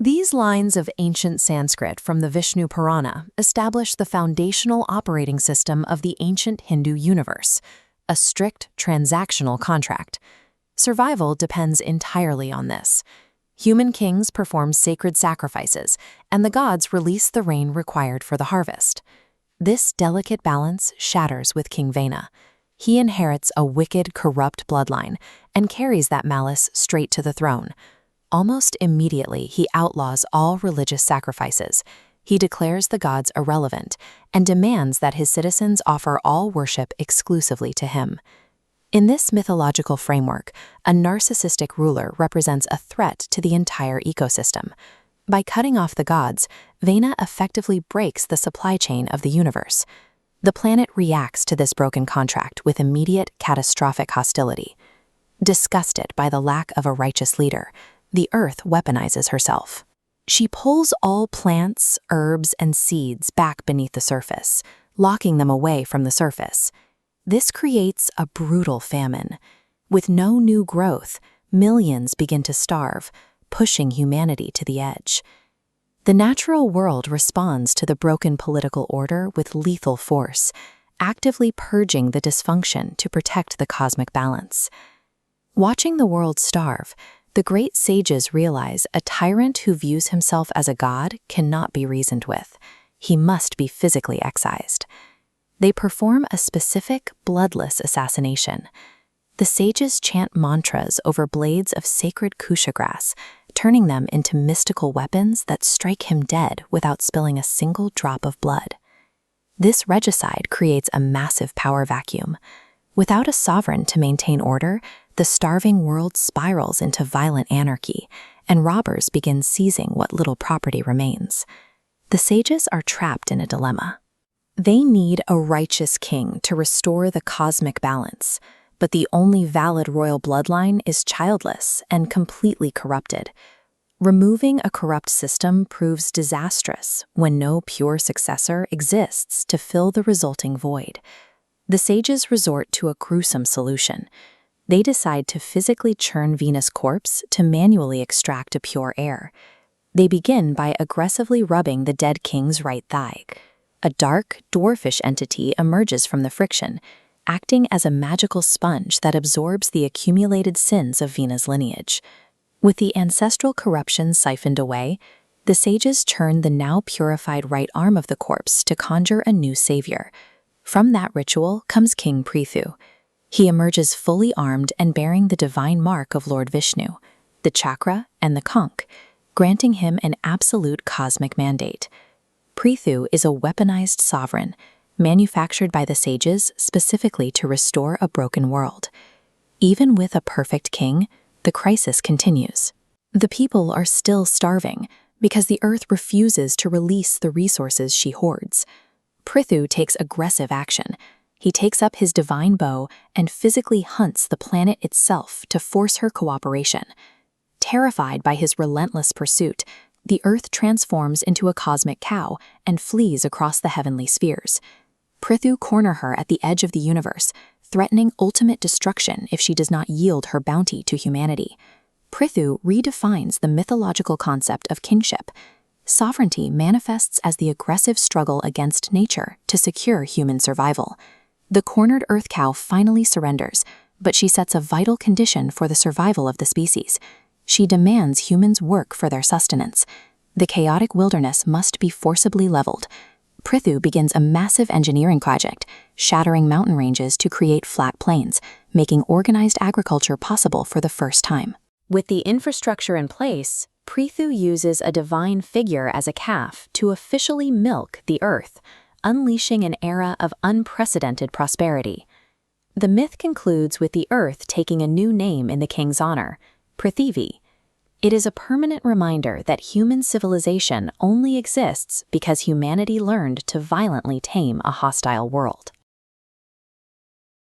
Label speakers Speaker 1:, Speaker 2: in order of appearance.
Speaker 1: These lines of ancient Sanskrit from the Vishnu Purana establish the foundational operating system of the ancient Hindu universe, a strict transactional contract. Survival depends entirely on this. Human kings perform sacred sacrifices, and the gods release the rain required for the harvest. This delicate balance shatters with King Vena. He inherits a wicked, corrupt bloodline and carries that malice straight to the throne. Almost immediately, he outlaws all religious sacrifices. He declares the gods irrelevant and demands that his citizens offer all worship exclusively to him. In this mythological framework, a narcissistic ruler represents a threat to the entire ecosystem. By cutting off the gods, Vena effectively breaks the supply chain of the universe. The planet reacts to this broken contract with immediate, catastrophic hostility. Disgusted by the lack of a righteous leader, the earth weaponizes herself. She pulls all plants, herbs, and seeds back beneath the surface, locking them away from the surface. This creates a brutal famine. With no new growth, millions begin to starve, pushing humanity to the edge. The natural world responds to the broken political order with lethal force, actively purging the dysfunction to protect the cosmic balance. Watching the world starve, the great sages realize a tyrant who views himself as a god cannot be reasoned with. He must be physically excised. They perform a specific, bloodless assassination. The sages chant mantras over blades of sacred kusha grass, turning them into mystical weapons that strike him dead without spilling a single drop of blood. This regicide creates a massive power vacuum. Without a sovereign to maintain order, the starving world spirals into violent anarchy, and robbers begin seizing what little property remains. The sages are trapped in a dilemma. They need a righteous king to restore the cosmic balance, but the only valid royal bloodline is childless and completely corrupted. Removing a corrupt system proves disastrous when no pure successor exists to fill the resulting void. The sages resort to a gruesome solution. They decide to physically churn Vena's corpse to manually extract a pure air. They begin by aggressively rubbing the dead king's right thigh. A dark, dwarfish entity emerges from the friction, acting as a magical sponge that absorbs the accumulated sins of Vena's lineage. With the ancestral corruption siphoned away, the sages churn the now purified right arm of the corpse to conjure a new savior. From that ritual comes King Prithu. He emerges fully armed and bearing the divine mark of Lord Vishnu, the chakra and the conch, granting him an absolute cosmic mandate. Prithu is a weaponized sovereign, manufactured by the sages specifically to restore a broken world. Even with a perfect king, the crisis continues. The people are still starving because the earth refuses to release the resources she hoards. Prithu takes aggressive action. He takes up his divine bow and physically hunts the planet itself to force her cooperation. Terrified by his relentless pursuit, the earth transforms into a cosmic cow and flees across the heavenly spheres. Prithu corners her at the edge of the universe, threatening ultimate destruction if she does not yield her bounty to humanity. Prithu redefines the mythological concept of kingship. Sovereignty manifests as the aggressive struggle against nature to secure human survival. The cornered earth cow finally surrenders, but she sets a vital condition for the survival of the species. She demands humans work for their sustenance. The chaotic wilderness must be forcibly leveled. Prithu begins a massive engineering project, shattering mountain ranges to create flat plains, making organized agriculture possible for the first time. With the infrastructure in place, Prithu uses a divine figure as a calf to officially milk the earth, unleashing an era of unprecedented prosperity. The myth concludes with the earth taking a new name in the king's honor, Prithvi. It is a permanent reminder that human civilization only exists because humanity learned to violently tame a hostile world.